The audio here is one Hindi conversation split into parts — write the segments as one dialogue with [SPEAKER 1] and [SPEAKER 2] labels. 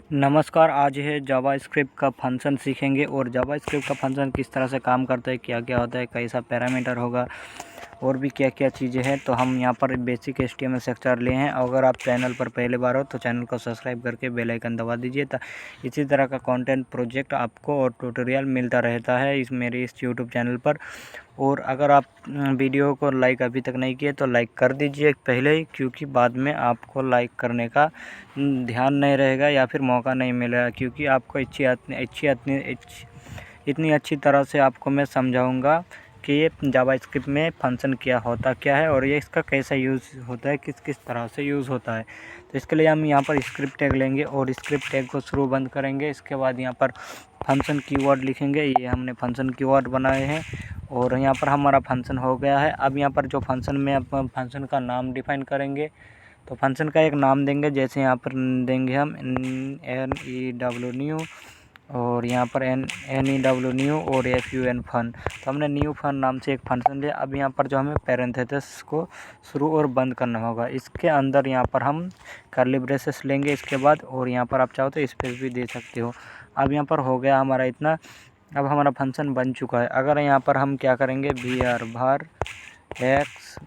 [SPEAKER 1] नमस्कार, आज है जावास्क्रिप्ट का फंक्शन सीखेंगे और जावास्क्रिप्ट का फंक्शन किस तरह से काम करता है, क्या क्या होता है, कैसा पैरामीटर होगा और भी क्या क्या चीज़ें हैं। तो हम यहाँ पर बेसिक HTML स्ट्रक्चर लिए हैं। अगर आप चैनल पर पहले बार हो तो चैनल को सब्सक्राइब करके बेल आइकन दबा दीजिए। इसी तरह का कंटेंट प्रोजेक्ट आपको और ट्यूटोरियल मिलता रहता है इस यूट्यूब चैनल पर। और अगर आप वीडियो को लाइक अभी तक नहीं किए तो लाइक कर दीजिए पहले ही, क्योंकि बाद में आपको लाइक करने का ध्यान नहीं रहेगा या फिर मौका नहीं मिलेगा, क्योंकि आपको इतनी अच्छी तरह से आपको मैं समझाऊंगा कि ये जावास्क्रिप्ट में फंक्शन क्या है और ये इसका कैसा यूज़ होता है, किस किस तरह से यूज़ होता है। तो इसके लिए हम यहाँ पर स्क्रिप्ट टैग लेंगे और स्क्रिप्ट टैग को शुरू बंद करेंगे। इसके बाद यहाँ पर फंक्शन कीवर्ड लिखेंगे। ये हमने फंक्शन कीवर्ड बनाए हैं और यहाँ पर हमारा फंक्शन हो गया है। अब यहाँ पर जो फंक्शन में आप फंक्शन का नाम डिफाइन करेंगे, तो फंक्शन का एक नाम देंगे। जैसे यहाँ पर देंगे हम NEW न्यू और यहाँ पर NEW न्यू और FUN फन। तो हमने न्यू फन नाम से एक फंक्शन दिया। अब यहाँ पर जो हमें पैरेंथेसिस को शुरू और बंद करना होगा। इसके अंदर यहाँ पर हम कर्ली ब्रेसेस लेंगे इसके बाद, और यहाँ पर आप चाहो तो स्पेस भी दे सकते हो। अब यहाँ पर हो गया हमारा इतना। अब हमारा फंक्शन बन चुका है। अगर यहाँ पर हम क्या करेंगे, var x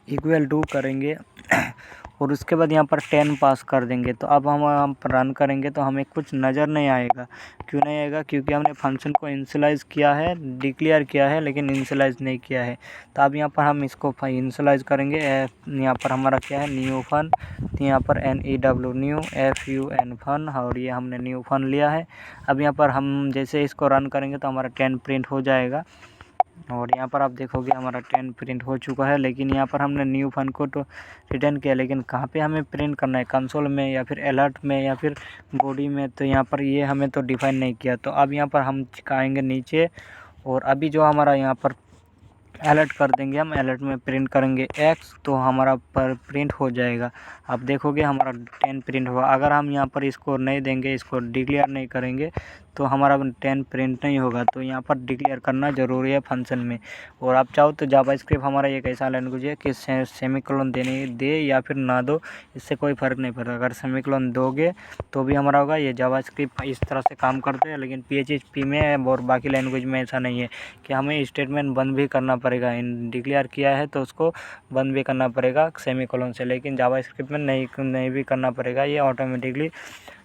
[SPEAKER 1] इक्वल टू करेंगे और उसके बाद यहाँ पर 10 पास कर देंगे। तो अब हम रन करेंगे तो हमें कुछ नज़र नहीं आएगा। क्यों नहीं आएगा? क्योंकि हमने फंक्शन को इनिशियलाइज़ किया है, डिक्लेयर किया है, लेकिन इनिशियलाइज़ नहीं किया है। तो अब यहाँ पर हम इसको इनिशियलाइज़ करेंगे। यहाँ पर हमारा क्या है, न्यू फन। तो यहाँ पर NEW न्यू FUN फन, और ये हमने न्यू फन लिया है। अब यहाँ पर हम जैसे इसको रन करेंगे तो हमारा 10 प्रिंट हो जाएगा और यहाँ पर आप देखोगे हमारा 10 प्रिंट हो चुका है। लेकिन यहाँ पर हमने न्यू फन को तो रिटर्न किया, लेकिन कहाँ पे हमें प्रिंट करना है, कंसोल में या फिर अलर्ट में या फिर बॉडी में, तो यहाँ पर ये हमें तो डिफाइन नहीं किया। तो अब यहाँ पर हम आएंगे नीचे और अभी जो हमारा यहाँ पर अलर्ट कर देंगे, हम अलर्ट में प्रिंट करेंगे x, तो हमारा पर प्रिंट हो जाएगा। आप देखोगे हमारा 10 प्रिंट होगा। अगर हम यहाँ पर इसको नहीं देंगे, इसको डिक्लेयर नहीं करेंगे, तो हमारा 10 प्रिंट नहीं होगा। तो यहाँ पर डिक्लेयर करना ज़रूरी है फंक्शन में। और आप चाहो तो जावास्क्रिप्ट हमारा एक ऐसा लैंग्वेज है कि सेमीकोलन दे या फिर ना दो, इससे कोई फ़र्क नहीं पड़ता। अगर सेमीकोलन दोगे तो भी हमारा होगा। ये जावास्क्रिप्ट इस तरह से काम करते हैं, लेकिन PHP में और बाकी लैंग्वेज में ऐसा नहीं है कि हमें स्टेटमेंट बंद भी करना पड़ेगा। डिक्लेयर किया है तो उसको बंद भी करना पड़ेगा सेमीकोलन से, लेकिन जावास्क्रिप्ट में नहीं भी करना पड़ेगा। ये ऑटोमेटिकली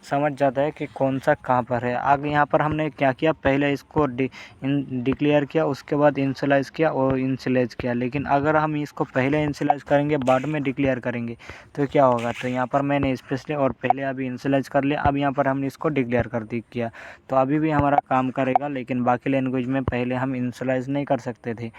[SPEAKER 1] समझ जाता है कि कौन सा कहाँ पर है। आगे यहाँ पर हमने क्या किया, पहले इसको डिक्लेयर किया, उसके बाद इनिशियलाइज़ किया और इनिशियलाइज़ किया। लेकिन अगर हम इसको पहले इनिशियलाइज़ करेंगे बाद में डिक्लेयर करेंगे तो क्या होगा। तो यहाँ पर मैंने स्पेशली और पहले अभी इनिशियलाइज़ कर लिया, अब यहाँ पर हमने इसको डिक्लेयर कर किया, तो अभी भी हमारा काम करेगा। लेकिन बाकी लैंग्वेज में पहले हम इनिशियलाइज़ नहीं कर सकते थे,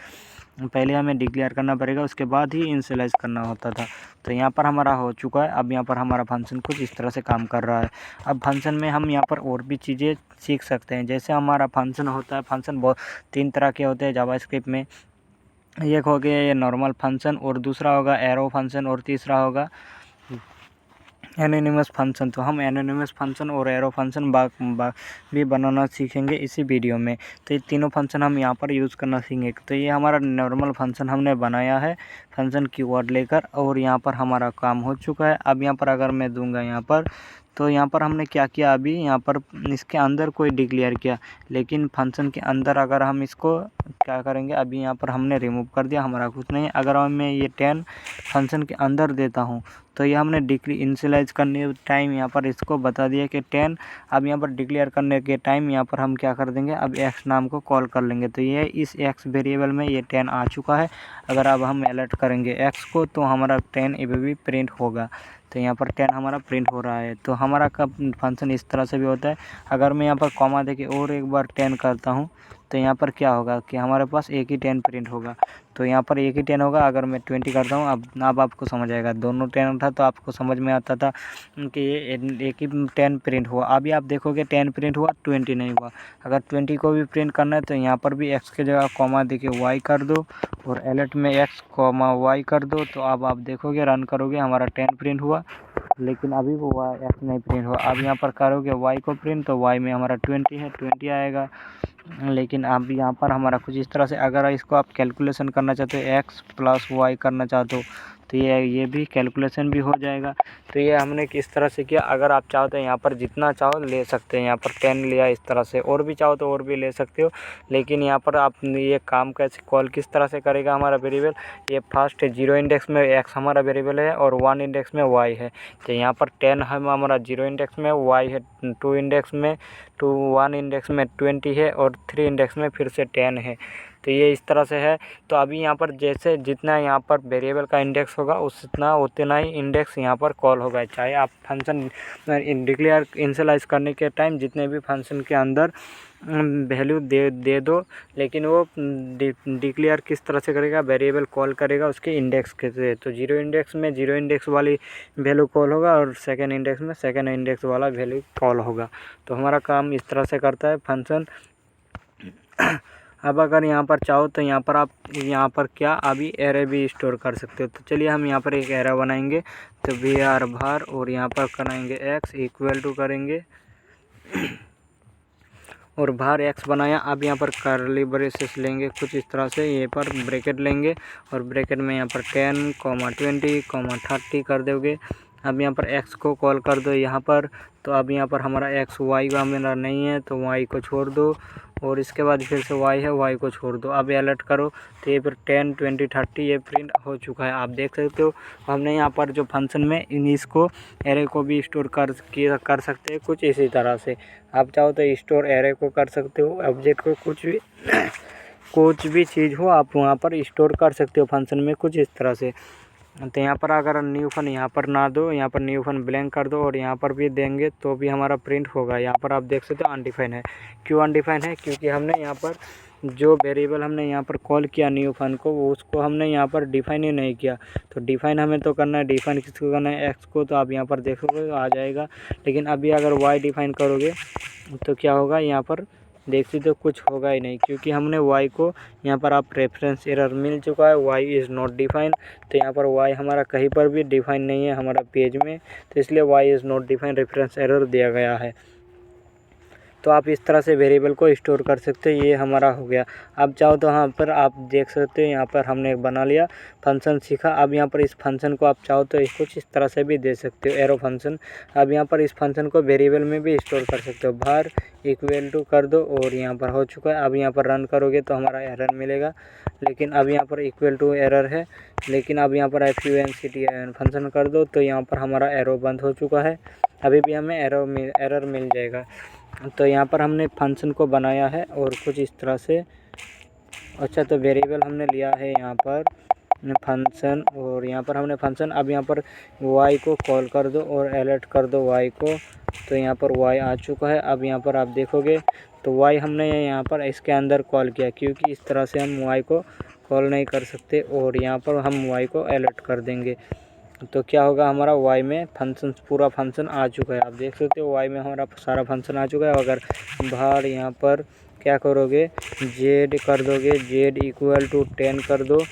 [SPEAKER 1] पहले हमें डिक्लेयर करना पड़ेगा, उसके बाद ही इनिशियलाइज़ करना होता था। तो यहाँ पर हमारा हो चुका है। अब यहाँ पर हमारा फंक्शन कुछ इस तरह से काम कर रहा है। अब फंक्शन में हम यहाँ पर और भी चीज़ें सीख सकते हैं। जैसे हमारा फंक्शन होता है, फंक्शन बहुत 3 तरह के होते हैं जावास्क्रिप्ट में। एक हो गया ये नॉर्मल फंक्शन, और दूसरा होगा एरो फंक्शन, और तीसरा होगा एनोनिमस फंक्शन। तो हम एनोनिमस फंक्शन और एरो फंक्शन भी बनाना सीखेंगे इसी वीडियो में। तो ये तीनों फंक्शन हम यहाँ पर यूज़ करना सीखेंगे। तो ये हमारा नॉर्मल फंक्शन हमने बनाया है फंक्शन कीवर्ड लेकर, और यहाँ पर हमारा काम हो चुका है। अब यहाँ पर अगर मैं दूंगा यहाँ पर, तो यहाँ पर हमने क्या किया, अभी यहाँ पर इसके अंदर कोई डिक्लेयर किया, लेकिन फंक्शन के अंदर अगर हम इसको क्या करेंगे, अभी यहाँ पर हमने रिमूव कर दिया, हमारा कुछ नहीं। अगर मैं ये 10 फंक्शन के अंदर देता हूँ, तो ये हमने इनिशियलाइज़ करने टाइम यहाँ पर इसको बता दिया कि 10। अब यहाँ पर डिक्लेयर करने के टाइम यहाँ पर हम क्या कर देंगे, अब x नाम को कॉल कर लेंगे। तो ये इस x वेरिएबल में ये 10 आ चुका है। अगर अब हम अलर्ट करेंगे x को, तो हमारा 10 अभी भी प्रिंट होगा। तो यहाँ पर 10 हमारा प्रिंट हो रहा है। तो हमारा कब फंक्शन इस तरह से भी होता है। अगर मैं यहाँ पर कॉमा देके और एक बार 10 करता हूँ, तो यहाँ पर क्या होगा कि हमारे पास एक ही 10 प्रिंट होगा। तो यहाँ पर एक ही 10 होगा। अगर मैं 20 करता हूँ, अब आपको समझ आएगा। दोनों 10 था तो आपको समझ में आता था कि ये एक ही 10 प्रिंट हुआ। अभी आप देखोगे 10 प्रिंट हुआ, 20 नहीं हुआ। अगर 20 को भी प्रिंट करना है तो यहाँ पर भी x के जगह कॉमा देके y कर दो और अलर्ट में x कॉमा y कर दो। तो अब आप देखोगे, रन करोगे, हमारा 10 प्रिंट हुआ, लेकिन अभी वो x नहीं प्रिंट हुआ। अब यहाँ पर करोगे y को प्रिंट, तो y में हमारा 20 है, 20 आएगा। लेकिन अब यहाँ पर हमारा कुछ इस तरह से, अगर इसको आप कैलकुलेशन करना चाहते हो x प्लस y करना चाहते हो, तो ये भी कैलकुलेशन भी हो जाएगा। तो ये हमने किस तरह से किया, अगर आप चाहो तो यहाँ पर जितना चाहो ले सकते हैं। यहाँ पर 10 लिया इस तरह से, और भी चाहो तो और भी ले सकते हो। लेकिन यहाँ पर आप ये काम कैसे कॉल किस तरह से करेगा हमारा वेरिएबल, ये फर्स्ट 0 इंडेक्स में x हमारा वेरिएबल है और 1 इंडेक्स में y है। तो यहाँ पर 10 हमारा 0 इंडेक्स में, y है 2 इंडेक्स में, 1 इंडेक्स में 20 है और 3 इंडेक्स में फिर से 10 है। तो ये इस तरह से है। तो अभी यहाँ पर जैसे जितना यहाँ पर वेरिएबल का इंडेक्स होगा उतना ही इंडेक्स यहाँ पर कॉल होगा। चाहे आप फंक्शन डिक्लेयर इनिशियलाइज करने के टाइम जितने भी फंक्शन के अंदर वैल्यू दे दो, लेकिन वो डिक्लेयर किस तरह से करेगा, वेरिएबल कॉल करेगा उसके इंडेक्स के से। तो 0 इंडेक्स में 0 इंडेक्स वाली वैल्यू कॉल होगा और सेकंड इंडेक्स में सेकंड इंडेक्स वाला वैल्यू कॉल होगा। तो हमारा काम इस तरह से करता है फंक्शन। अब अगर यहाँ पर चाहो तो यहाँ पर आप यहाँ पर क्या अभी एरे भी स्टोर कर सकते हो। तो चलिए हम यहाँ पर एक एरे बनाएंगे। तो var var और यहाँ पर कराएंगे x इक्वल टू करेंगे और var x बनाया। अब यहाँ पर कर्ली ब्रेसेस लेंगे कुछ इस तरह से, ये पर ब्रैकेट लेंगे और ब्रैकेट में यहाँ पर 10, 20, 30 कर दोगे। अब यहाँ पर x को कॉल कर दो यहाँ पर। तो अब यहाँ पर हमारा x y का मेरा नहीं है तो y को छोड़ दो, और इसके बाद फिर से y है, y को छोड़ दो। अब अलर्ट करो तो ये फिर 10, 20, 30 ये प्रिंट हो चुका है, आप देख सकते हो। हमने यहाँ पर जो फंक्शन में इसको एरे को भी स्टोर कर सकते हैं कुछ इसी तरह से। आप चाहो तो स्टोर एरे को कर सकते हो, ऑब्जेक्ट को कुछ भी चीज़ हो आप वहाँ पर स्टोर कर सकते हो फंक्शन में कुछ इस तरह से। तो यहाँ पर अगर न्यू फन यहाँ पर ना दो, यहाँ पर न्यू फन ब्लैंक कर दो और यहाँ पर भी देंगे तो भी हमारा प्रिंट होगा। यहाँ पर आप देख सकते हो अनडिफाइन है। क्यों अनडिफाइन है, क्योंकि हमने यहाँ पर जो वेरिएबल हमने यहाँ पर कॉल किया न्यू फन को, वो उसको हमने यहाँ पर डिफाइन ही नहीं किया। तो डिफाइन हमें तो करना है, डिफाइन किसको करना है, एक्स को। तो आप यहाँ पर देखोगे तो आ जाएगा। लेकिन अभी अगर वाई डिफाइन करोगे तो क्या होगा, यहाँ पर देख सकते हो कुछ होगा ही नहीं, क्योंकि हमने y को यहाँ पर आप रेफरेंस एरर मिल चुका है, y इज़ नॉट डिफाइन। तो यहाँ पर y हमारा कहीं पर भी डिफाइन नहीं है हमारा पेज में, तो इसलिए y is not define reference error दिया गया है। तो आप इस तरह से वेरिएबल को स्टोर कर सकते हो। ये हमारा हो गया। अब चाहो तो यहाँ पर आप देख सकते हो, यहाँ पर हमने बना लिया फंक्शन सीखा। अब यहाँ पर इस फंक्शन को आप चाहो तो कुछ इस तरह से भी दे सकते हो, एरो फंक्शन। अब यहाँ पर इस फंक्शन को वेरिएबल में भी स्टोर कर सकते हो, var इक्वल टू कर दो और यहाँ पर हो चुका है। अब यहाँ पर रन करोगे तो हमारा एरर मिलेगा, लेकिन अब यहाँ पर इक्वल टू एरर है। लेकिन अब यहाँ पर functon फंक्शन कर दो तो यहाँ पर हमारा एरो बंद हो चुका है। अभी भी हमें एरर मिल जाएगा। तो यहाँ पर हमने फंक्शन को बनाया है और कुछ इस तरह से। अच्छा, तो वेरिएबल हमने लिया है यहाँ पर फंक्शन, और यहाँ पर हमने फंक्शन। अब यहाँ पर y को कॉल कर दो और अलर्ट कर दो y को। तो यहाँ पर y आ चुका है। अब यहाँ पर आप देखोगे तो y हमने यहाँ पर इसके अंदर कॉल किया, क्योंकि इस तरह से हम y को कॉल नहीं कर सकते। और यहाँ पर हम y को अलर्ट कर देंगे तो क्या होगा, हमारा y में फंक्शन पूरा फंक्शन आ चुका है। आप देख सकते हो y में हमारा सारा फंक्शन आ चुका है। अगर बाहर यहाँ पर क्या करोगे, z कर दोगे, z इक्वल टू 10 कर दो।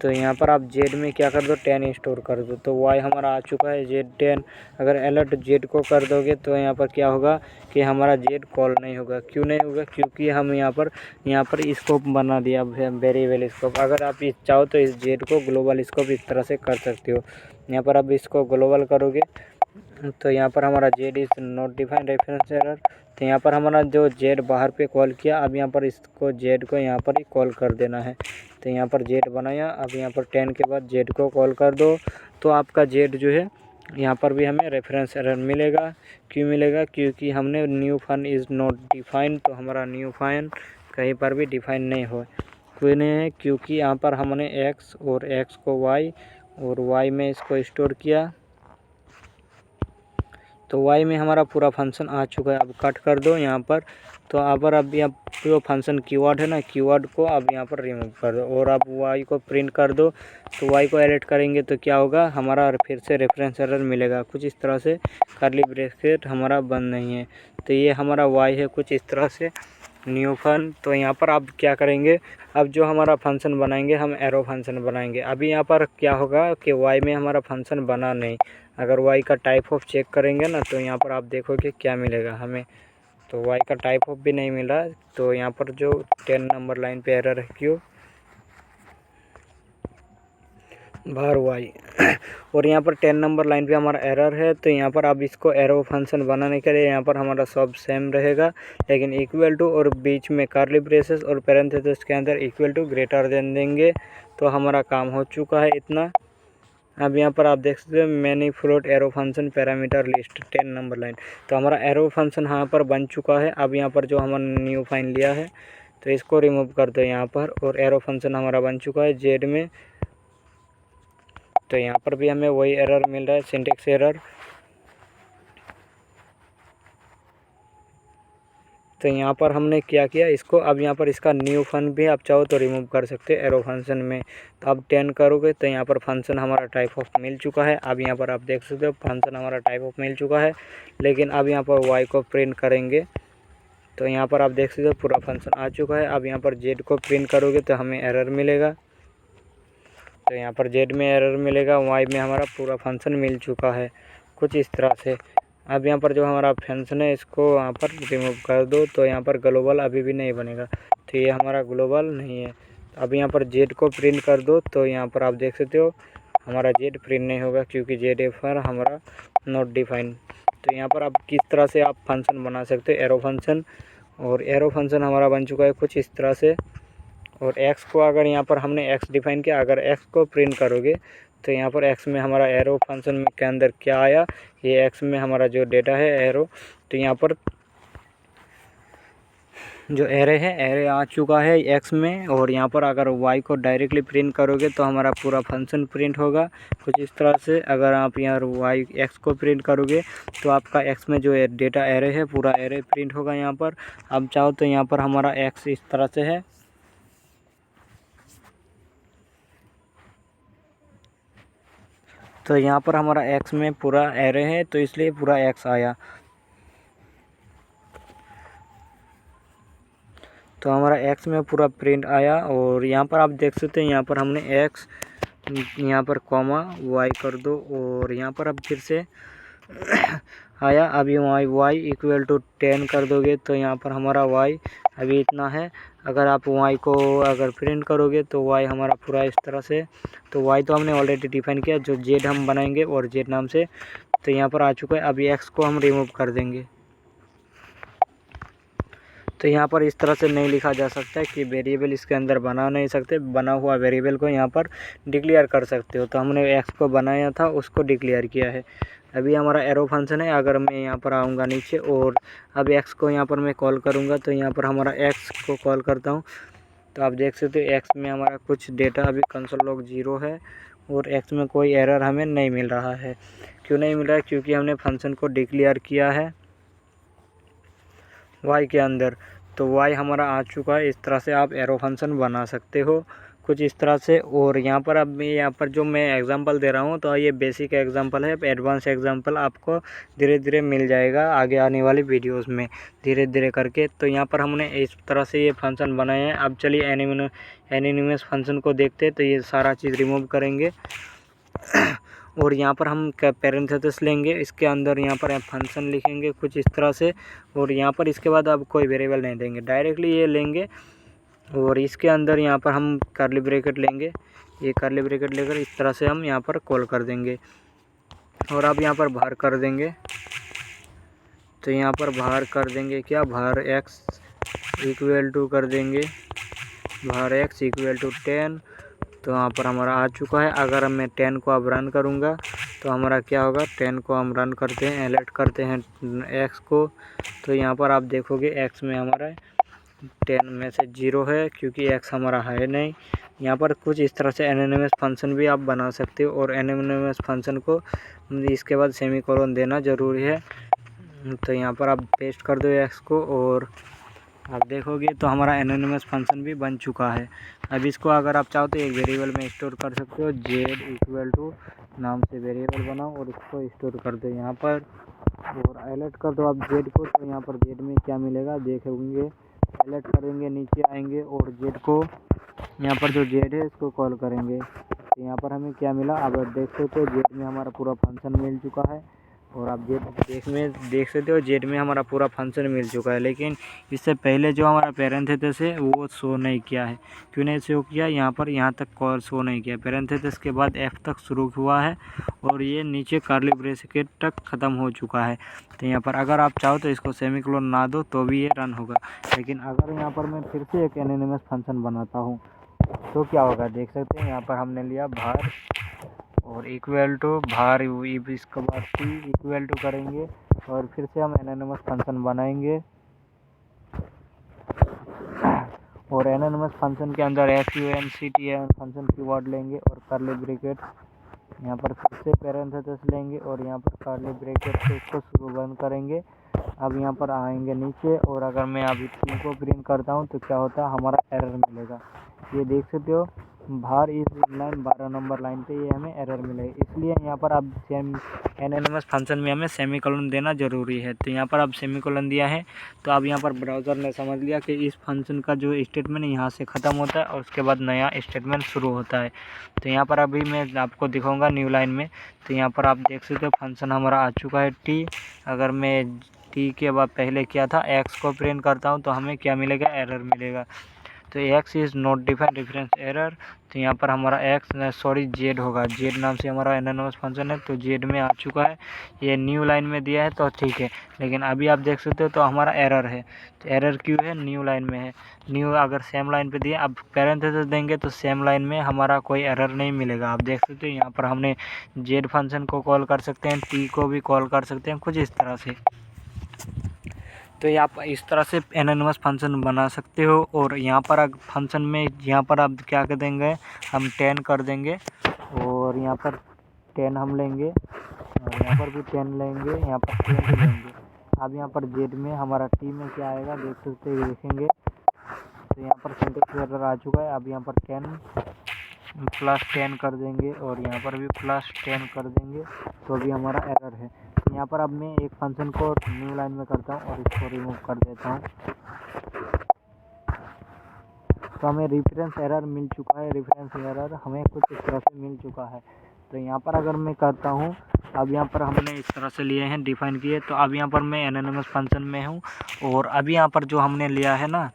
[SPEAKER 1] तो यहाँ पर आप z में क्या कर दो, 10 स्टोर कर दो। तो y हमारा आ चुका है z 10। अगर अलर्ट z को कर दोगे तो यहाँ पर क्या होगा कि हमारा z कॉल नहीं होगा। क्यों नहीं होगा, क्योंकि हम यहाँ पर स्कोप बना दिया वेरिएबल स्कोप। अगर आप इस चाहो तो इस z को ग्लोबल स्कोप इस तरह से कर सकते हो। यहाँ पर आप इसको ग्लोबल करोगे तो यहाँ पर हमारा z is not defined reference error. तो यहाँ पर हमारा जो z बाहर पे कॉल किया, अब यहाँ पर इसको z को यहाँ पर ही कॉल कर देना है। तो यहाँ पर z बनाया। अब यहाँ पर 10 के बाद z को कॉल कर दो तो आपका z जो है यहाँ पर भी हमें रेफरेंस एरर मिलेगा। क्यों मिलेगा, क्योंकि हमने new fun is not defined. तो हमारा न्यू फन कहीं पर भी डिफाइन नहीं हो कोई नहीं है, क्योंकि यहाँ पर हमने x और x को y और y में इसको स्टोर किया। तो y में हमारा पूरा फंक्शन आ चुका है। अब कट कर दो यहाँ पर। तो अब यहाँ जो फंक्शन कीवर्ड है ना, कीवर्ड को अब यहाँ पर रिमूव कर दो और अब y को प्रिंट कर दो। तो y को एडिट करेंगे तो क्या होगा, हमारा फिर से रेफरेंस एरर मिलेगा कुछ इस तरह से। कर्ली ब्रैकेट हमारा बंद नहीं है। तो ये हमारा y है कुछ इस तरह से न्यू फन। तो यहाँ पर आप क्या करेंगे, अब जो हमारा फंक्शन बनाएंगे हम एरो फंक्शन बनाएंगे। अभी यहाँ पर क्या होगा कि y में हमारा फंक्शन बना नहीं। अगर y का टाइप ऑफ चेक करेंगे ना तो यहाँ पर आप देखोगे क्या मिलेगा हमें। तो y का टाइप ऑफ भी नहीं मिला। तो यहाँ पर जो 10 नंबर लाइन पे एरर है, क्यों बार वाई और यहाँ पर 10 नंबर लाइन पे हमारा एरर है। तो यहाँ पर अब इसको एरो फंक्शन बनाने के लिए यहाँ पर हमारा सब सेम रहेगा, लेकिन इक्वल टू और बीच में कर्ली ब्रेसेस और पैरेंथेसिस के अंदर इक्वल टू ग्रेटर देन देंगे। तो हमारा काम हो चुका है इतना। अब यहाँ पर आप देख सकते हो many float arrow function parameter list 10 number line. तो हमारा एरो फंक्शन यहाँ पर बन चुका है। अब यहाँ पर जो हमने न्यू फाइन लिया है तो इसको रिमूव कर दो यहाँ पर, और एरो फंक्शन हमारा बन चुका है जेड में। तो यहाँ पर भी हमें वही एरर मिल रहा है, सिंटेक्स एरर। तो यहाँ पर हमने क्या किया इसको, अब यहाँ पर इसका न्यू फंक्शन भी आप चाहो तो रिमूव कर सकते हैं एरो फंक्शन में। तो अब 10 करोगे तो यहाँ पर फंक्शन हमारा टाइप ऑफ मिल चुका है। अब यहाँ पर आप देख सकते हो फंक्शन हमारा टाइप ऑफ मिल चुका है, लेकिन अब यहाँ पर वाई को प्रिंट करेंगे। तो यहाँ पर आप देख सकते हो पूरा फंक्शन आ चुका है। अब यहाँ पर जेड को प्रिंट करोगे तो हमें एरर मिलेगा। तो यहाँ पर जेड में एरर मिलेगा, वाई में हमारा पूरा फंक्शन मिल चुका है कुछ इस तरह से। अब यहाँ पर जो हमारा फंक्शन है इसको यहाँ पर रिमूव कर दो। तो यहाँ पर ग्लोबल अभी भी नहीं बनेगा, तो ये हमारा ग्लोबल नहीं है। अब यहाँ पर जेड को प्रिंट कर दो। तो यहाँ पर आप देख सकते हो हमारा जेड प्रिंट नहीं होगा, क्योंकि जेड पर हमारा नॉट डिफाइन। तो यहाँ पर आप किस तरह से आप फंक्शन बना सकते हो एरो फंक्शन, और एरो फंक्शन हमारा बन चुका है कुछ इस तरह से। और एक्स को अगर यहाँ पर हमने एक्स डिफाइन किया, अगर एक्स को प्रिंट करोगे तो यहाँ पर एक्स में हमारा एरो फंक्शन में के अंदर क्या आया, ये एक्स में हमारा जो डेटा है एरो। तो यहाँ पर जो एरे है एरे आ चुका है एक्स में। और यहाँ पर अगर वाई को डायरेक्टली प्रिंट करोगे तो हमारा पूरा फंक्शन प्रिंट होगा कुछ इस तरह से। अगर आप यहाँ वाई एक्स को प्रिंट करोगे तो आपका एक्स में जो डेटा एरे है पूरा एरे प्रिंट होगा यहाँ पर। अब चाहो तो यहाँ पर हमारा एक्स इस तरह से है। तो यहाँ पर हमारा एक्स में पूरा एरे है, तो इसलिए पूरा एक्स आया। तो हमारा एक्स में पूरा प्रिंट आया। और यहाँ पर आप देख सकते हैं यहाँ पर हमने एक्स यहाँ पर कॉमा वाई कर दो, और यहाँ पर अब फिर से आया। अभी वाई इक्वल टू 10 कर दोगे तो यहाँ पर हमारा वाई अभी इतना है। अगर आप वाई को अगर प्रिंट करोगे तो वाई हमारा पूरा इस तरह से। तो वाई तो हमने ऑलरेडी डिफाइन किया, जो जेड हम बनाएंगे और जेड नाम से। तो यहाँ पर आ चुका है। अभी एक्स को हम रिमूव कर देंगे। तो यहाँ पर इस तरह से नहीं लिखा जा सकता है कि वेरिएबल इसके अंदर बना नहीं सकते, बना हुआ वेरिएबल को यहाँ पर डिक्लेयर कर सकते हो। तो हमने एक्स को बनाया था उसको डिक्लेयर किया है। अभी हमारा एरो फंक्शन है। अगर मैं यहाँ पर आऊँगा नीचे और अब एक्स को यहाँ पर मैं कॉल करूँगा, तो यहाँ पर हमारा एक्स को कॉल करता हूँ। तो आप देख सकते हो एक्स में हमारा कुछ डेटा अभी कंसोल लॉग 0 है, और एक्स में कोई एरर हमें नहीं मिल रहा है। क्यों नहीं मिल रहा है? क्योंकि हमने फंक्शन को डिक्लेयर किया है वाई के अंदर। तो वाई हमारा आ चुका है। इस तरह से आप एरो फंक्शन बना सकते हो कुछ इस तरह से। और यहाँ पर अब मैं यहाँ पर जो मैं एग्जांपल दे रहा हूँ तो ये बेसिक एग्जांपल है। एडवांस एग्जांपल आपको धीरे धीरे मिल जाएगा आगे आने वाली वीडियोस में धीरे धीरे करके। तो यहाँ पर हमने इस तरह से ये फंक्शन बनाए हैं। अब चलिए एनिमेस फंक्शन को देखते हैं। तो ये सारा चीज़ रिमूव करेंगे और यहाँ पर हम पैरेंथेसिस लेंगे, इसके अंदर यहाँ पर फंक्शन लिखेंगे कुछ इस तरह से। और यहाँ पर इसके बाद अब कोई वेरिएबल नहीं देंगे, डायरेक्टली ये लेंगे। और इसके अंदर यहाँ पर हम कर्ली ब्रैकेट लेंगे, ये कर्ली ब्रैकेट लेकर इस तरह से हम यहाँ पर कॉल कर देंगे। और अब यहाँ पर बाहर कर देंगे। तो यहाँ पर बाहर कर देंगे क्या, बाहर एक्स इक्वल टू कर देंगे, बाहर एक्स इक्वल टू 10। तो यहाँ पर हमारा आ चुका है। अगर मैं 10 को अब रन करूँगा तो हमारा क्या होगा, 10 को हम रन करते हैं, एलर्ट करते हैं एक्स को। तो यहाँ पर आप देखोगे एक्स में हमारा 10 में से 0 है, क्योंकि एक्स हमारा है नहीं। यहाँ पर कुछ इस तरह से एनोनिमस फंक्शन भी आप बना सकते हो। और एनोनिमस फंक्शन को इसके बाद सेमीकोलन देना ज़रूरी है। तो यहाँ पर आप पेस्ट कर दो एक्स को, और आप देखोगे तो हमारा एनोनिमस फंक्शन भी बन चुका है। अब इसको अगर आप चाहो तो एक वेरिएबल में स्टोर कर सकते हो। जेड इक्वल टू नाम से वेरिएबल बनाओ और इसको स्टोर कर दो यहाँ पर, और अलर्ट कर दो आप जेड को। तो यहाँ पर जेड में क्या मिलेगा देखेंगे, अलर्ट करेंगे, नीचे आएंगे और जेड को यहाँ पर जो जेड है इसको कॉल करेंगे। तो यहाँ पर हमें क्या मिला, अब देख सकते हो जेड में हमारा पूरा फंक्शन मिल चुका है। और आप देख सकते हो जेड में हमारा पूरा फंक्शन मिल चुका है। लेकिन इससे पहले जो हमारा पैरेंथेसिस है वो शो नहीं किया है। क्यों नहीं शो किया? यहाँ पर यहाँ तक कॉल शो नहीं किया। पैरेंथेसिस के बाद एफ तक शुरू हुआ है और ये नीचे कर्ली ब्रेसेट तक ख़त्म हो चुका है। तो यहाँ पर अगर आप चाहो तो इसको सेमीकोलन ना दो तो भी ये रन होगा। लेकिन अगर यहाँ पर मैं फिर से एक एनोनिमस फंक्शन बनाता हूँ तो क्या होगा? देख सकते हैं यहाँ पर हमने लिया var और इक्वल टू var, इसके बाद t इक्वल टू करेंगे और फिर से हम एनोनिमस फंक्शन बनाएंगे और एनोनिमस फंक्शन के अंदर functn फंक्शन कीवर्ड लेंगे और कर्ली ब्रैकेट यहाँ पर फिर से पैरेंथेसिस लेंगे और यहाँ पर कर्ली ब्रैकेट से इसको शुरू बंद करेंगे। अब यहाँ पर आएंगे नीचे और अगर मैं अभी t को प्रिंट करता हूँ तो क्या होता है? हमारा एरर मिलेगा। ये देख सकते हो var इस लाइन 12 नंबर लाइन पे ये हमें एरर मिलेगी। इसलिए यहाँ पर अब एनोनिमस फंक्शन में हमें सेमीकोलन देना ज़रूरी है। तो यहाँ पर अब सेमीकोलन दिया है तो अब यहाँ पर ब्राउज़र ने समझ लिया कि इस फंक्शन का जो स्टेटमेंट यहाँ से ख़त्म होता है और उसके बाद नया स्टेटमेंट शुरू होता है। तो यहाँ पर अभी मैं आपको दिखाऊँगा न्यू लाइन में। तो यहाँ पर आप देख सकते हो फंक्शन हमारा आ चुका है टी। अगर मैं टी के बाद पहले क्या था एक्स को प्रिंट करता हूँ तो हमें क्या मिलेगा? एरर मिलेगा। तो x is not defined reference error. तो यहाँ पर हमारा जेड होगा। जेड नाम से हमारा एनोनिमस फंक्शन है तो जेड में आ चुका है। ये न्यू लाइन में दिया है तो ठीक है। लेकिन अभी आप देख सकते हो तो हमारा एरर है। तो एरर क्यों है? न्यू लाइन में है। न्यू अगर सेम लाइन पे दिया, अब पैरेंथेसिस देंगे तो सेम लाइन में हमारा कोई एरर नहीं मिलेगा। आप देख सकते हो यहाँ पर हमने जेड फंक्शन को कॉल कर सकते हैं, टी को भी कॉल कर सकते हैं, कुछ इस तरह से। तो ये आप इस तरह से एनोनिमस फंक्शन बना सकते हो। और यहाँ पर फंक्शन में यहाँ पर आप क्या कर देंगे? हम 10 कर देंगे और यहाँ पर 10 हम लेंगे और यहाँ पर भी 10 लेंगे, यहाँ पर 20 लेंगे। अब यहाँ पर जेड में हमारा टी में क्या आएगा देख सकते हैं, देखेंगे तो यहाँ पर सिंटेक्स एरर आ चुका है। अब यहाँ पर 10 + 10 कर देंगे और यहाँ पर भी +10 कर देंगे तो भी हमारा एरर है। यहाँ पर अब मैं एक फंक्शन को न्यू लाइन में करता हूँ और इसको रिमूव कर देता हूँ तो हमें रेफरेंस एरर मिल चुका है। रेफरेंस एरर हमें कुछ इस तरह से मिल चुका है। तो यहाँ पर अगर मैं करता हूँ, अब यहाँ पर हमने इस तरह से लिए हैं, डिफाइन किए। तो अब यहाँ पर मैं एनोनिमस फंक्शन में हूँ और अभी यहाँ पर जो हमने लिया है ना,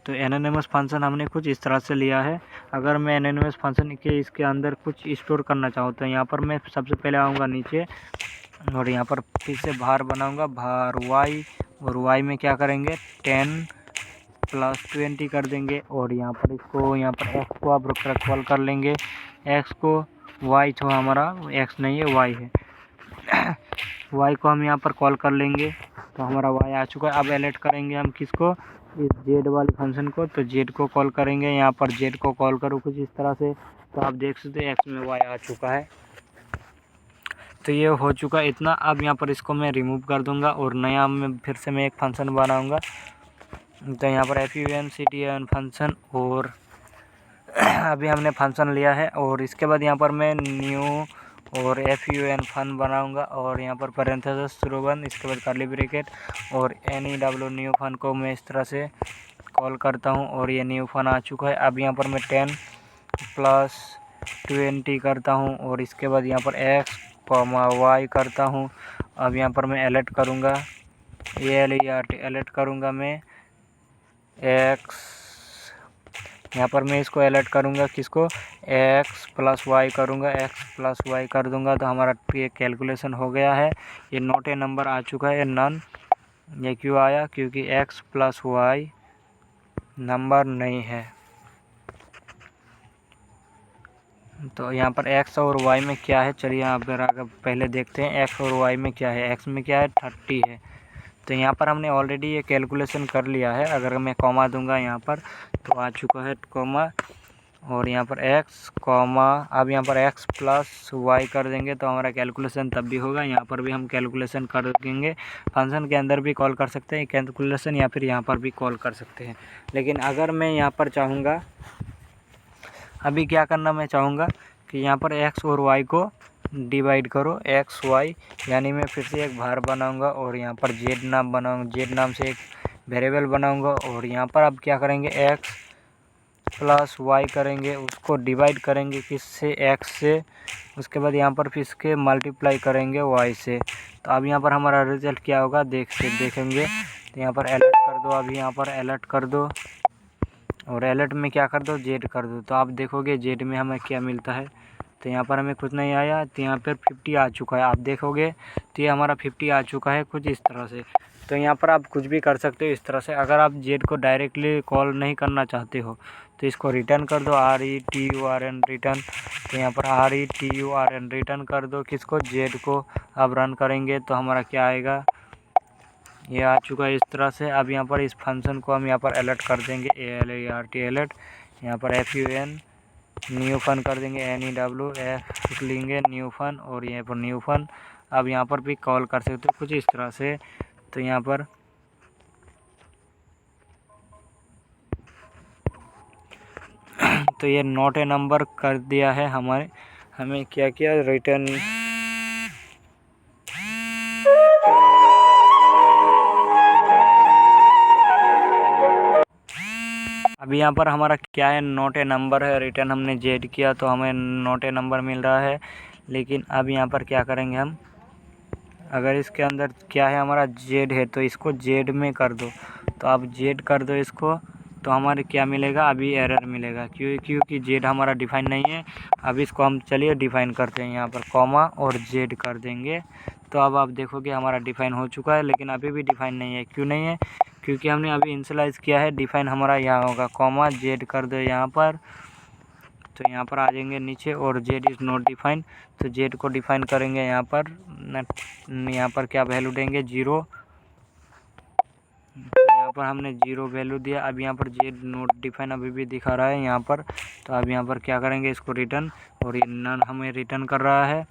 [SPEAKER 1] तो एनोनिमस फंक्शन हमने कुछ इस तरह से लिया है। अगर मैं एनोनिमस फंक्शन के इसके अंदर कुछ स्टोर करना चाहूँ तो यहाँ पर मैं सबसे पहले आऊँगा नीचे और यहाँ पर फिर से var बनाऊँगा, var y, और y में क्या करेंगे 10 + 20 कर देंगे और यहाँ पर इसको यहाँ पर x को आप कॉल कर लेंगे, x को y तो हमारा x नहीं है y है y को हम यहाँ पर कॉल कर लेंगे तो हमारा y आ चुका है। अब एलर्ट करेंगे हम किसको? इस जेड वाले फंक्शन को। तो जेड को कॉल करेंगे, यहाँ पर जेड को कॉल करो कुछ इस तरह से। तो आप देख सकते हैं एक्स में y आ चुका है। तो ये हो चुका है इतना। अब यहाँ पर इसको मैं रिमूव कर दूंगा और नया में फिर से मैं एक फंक्शन बनाऊंगा। तो यहाँ पर functn फंक्शन और अभी हमने फंक्शन लिया है और इसके बाद यहाँ पर मैं न्यू और fun फन बनाऊंगा और यहाँ पर पैरेंथेसिस शुरू बंद, इसके बाद कर्ली ब्रैकेट और new न्यू फन को मैं इस तरह से कॉल करता हूँ और ये न्यू फन आ चुका है। अब यहाँ पर मैं 10 + 20 करता हूँ और इसके बाद यहाँ पर x, y करता हूँ। अब यहाँ पर मैं अलर्ट करूँगा, अलर्ट करूँगा मैं x, यहाँ पर मैं इसको अलर्ट करूँगा किसको? x + y करूँगा, x + y कर दूँगा तो हमारा ये कैलकुलेशन हो गया है। ये नॉट ए नंबर आ चुका है, नन। ये क्यों आया? क्योंकि x + y नंबर नहीं है। तो यहाँ पर x और y में क्या है, चलिए यहाँ पर पहले देखते हैं x और y में क्या है। x में क्या है? 30 है। तो यहाँ पर हमने ऑलरेडी ये कैलकुलेशन कर लिया है। अगर मैं कॉमा दूंगा यहाँ पर तो आ चुका है कॉमा और यहाँ पर x कॉमा। अब यहाँ पर x + y कर देंगे तो हमारा कैलकुलेशन तब भी होगा। यहाँ पर भी हम कैलकुलेशन कर देंगे। फंक्शन के अंदर भी कॉल कर सकते हैं कैलकुलेशन या फिर यहाँ पर भी कॉल कर सकते हैं। लेकिन अगर मैं यहाँ पर चाहूँगा, अभी क्या करना मैं चाहूँगा कि यहाँ पर x और y को डिवाइड करो, x y, यानी मैं फिर से एक var बनाऊंगा और यहाँ पर z नाम बनाऊंगा, z नाम से एक वेरिएबल बनाऊंगा और यहाँ पर अब क्या करेंगे x प्लस वाई करेंगे, उसको डिवाइड करेंगे किससे, एक्स से, उसके बाद यहाँ पर फिर इसके मल्टीप्लाई करेंगे वाई से। तो अब यहाँ पर हमारा रिजल्ट क्या होगा देखेंगे। तो यहाँ पर अलर्ट कर दो, अभी यहाँ पर अलर्ट कर दो और अलर्ट में क्या कर दो, जेड कर दो। तो आप देखोगे जेड में हमें क्या मिलता है। तो यहाँ पर हमें कुछ नहीं आया, तो यहाँ पर 50 आ चुका है। आप देखोगे तो ये हमारा 50 आ चुका है कुछ इस तरह से। तो यहाँ पर आप कुछ भी कर सकते हो इस तरह से। अगर आप जेड को डायरेक्टली कॉल नहीं करना चाहते हो तो इसको रिटर्न कर दो, RETURN रिटर्न। तो यहाँ पर RETURN रिटर्न कर दो किसको, जेड को। अब रन करेंगे तो हमारा क्या आएगा, ये आ चुका है इस तरह से। अब यहाँ पर इस फंक्शन को हम यहाँ पर अलर्ट कर देंगे, ALERT अलर्ट। यहाँ पर FUN न्यू फन कर देंगे, NEWF लेंगे न्यू फन, और यहाँ पर न्यू फन। अब यहाँ पर भी कॉल कर सकते हो कुछ इस तरह से। तो यहाँ पर तो ये नोट ए नंबर कर दिया है हमें क्या किया, रिटर्न। अभी यहाँ पर हमारा क्या है, नोट ए नंबर है, रिटर्न हमने जेड किया तो हमें नोट ए नंबर मिल रहा है। लेकिन अब यहाँ पर क्या करेंगे हम, अगर इसके अंदर क्या है हमारा जेड है तो इसको जेड में कर दो। तो आप जेड कर दो इसको, तो हमारे क्या मिलेगा, अभी एरर मिलेगा क्योंकि जेड हमारा डिफाइन नहीं है। अब इसको हम चलिए डिफाइन करते हैं, यहाँ पर कॉमा और जेड कर देंगे। तो अब आप देखोगे हमारा डिफाइन हो चुका है, लेकिन अभी भी डिफाइन नहीं है। क्यों नहीं है, क्योंकि हमने अभी इनिशियलाइज़ किया है। डिफाइन हमारा यहाँ होगा, कॉमा जेड कर दो यहाँ पर। तो यहाँ पर आ जाएंगे नीचे और जेड इज़ नॉट डिफाइन। तो जेड को डिफाइन करेंगे यहाँ पर क्या वैल्यू देंगे, 0। तो यहाँ पर हमने 0 वैल्यू दिया। अब यहाँ पर जेड नॉट डिफाइन अभी भी दिखा रहा है यहाँ पर। तो अब यहाँ पर क्या करेंगे, इसको रिटर्न, और ये नन हमें रिटर्न कर रहा है,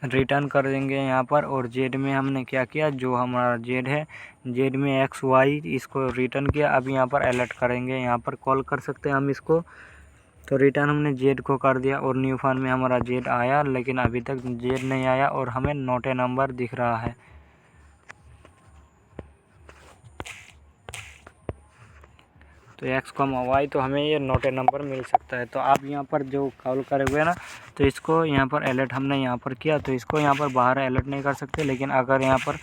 [SPEAKER 1] रिटर्न कर देंगे यहाँ पर। और जेड में हमने क्या किया, जो हमारा जेड है, जेड में XY इसको रिटर्न किया। अब यहाँ पर अलर्ट करेंगे, यहाँ पर कॉल कर सकते हैं हम इसको। तो रिटर्न हमने जेड को कर दिया और न्यू फॉर्म में हमारा जेड आया, लेकिन अभी तक जेड नहीं आया और हमें नोट ए नंबर दिख रहा है। तो X, Y तो हमें ये नोट ए नंबर मिल सकता है। तो आप यहाँ पर जो कॉल करे हुए ना, तो इसको यहाँ पर अलर्ट हमने यहाँ पर किया, तो इसको यहाँ पर बाहर अलर्ट नहीं कर सकते। लेकिन अगर यहाँ पर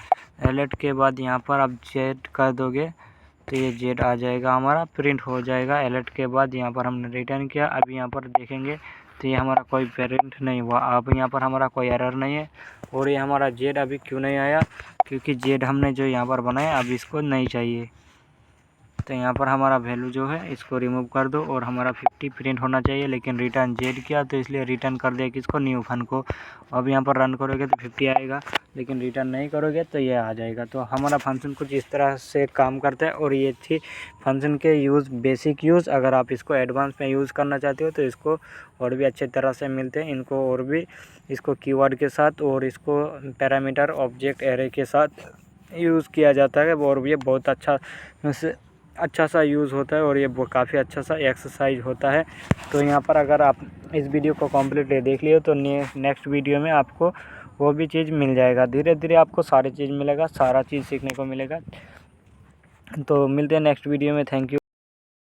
[SPEAKER 1] अलर्ट के बाद यहाँ पर आप जेड कर दोगे तो ये जेड आ जाएगा, हमारा प्रिंट हो जाएगा। अलर्ट के बाद यहाँ पर हमने रिटर्न किया। अभी यहाँ पर देखेंगे तो ये हमारा कोई प्रिंट नहीं हुआ। अब यहाँ पर हमारा कोई एरर नहीं है। और ये हमारा जेड अभी क्यों नहीं आया, क्योंकि जेड हमने जो यहाँ पर बनाया अब इसको नहीं चाहिए। तो यहाँ पर हमारा वैल्यू जो है इसको रिमूव कर दो और हमारा 50 प्रिंट होना चाहिए, लेकिन रिटर्न जेड किया तो इसलिए रिटर्न कर दिया किसको, न्यू फन को। अब यहाँ पर रन करोगे तो 50 आएगा, लेकिन रिटर्न नहीं करोगे तो ये आ जाएगा। तो हमारा फंक्शन कुछ इस तरह से काम करता है। और ये थी फंक्शन के यूज़, बेसिक यूज़। अगर आप इसको एडवांस में यूज़ करना चाहते हो तो इसको और भी अच्छे तरह से मिलते हैं। इनको और भी, इसको कीवर्ड के साथ और इसको पैरामीटर ऑब्जेक्ट एरे के साथ यूज़ किया जाता है। और ये बहुत अच्छा सा यूज़ होता है और ये काफ़ी अच्छा सा एक्सरसाइज होता है। तो यहाँ पर अगर आप इस वीडियो को कंप्लीट देख लियो तो नेक्स्ट वीडियो में आपको वो भी चीज़ मिल जाएगा। धीरे धीरे आपको सारी चीज़ मिलेगा, सारा चीज़ सीखने को मिलेगा। तो मिलते हैं नेक्स्ट वीडियो में। Thank you.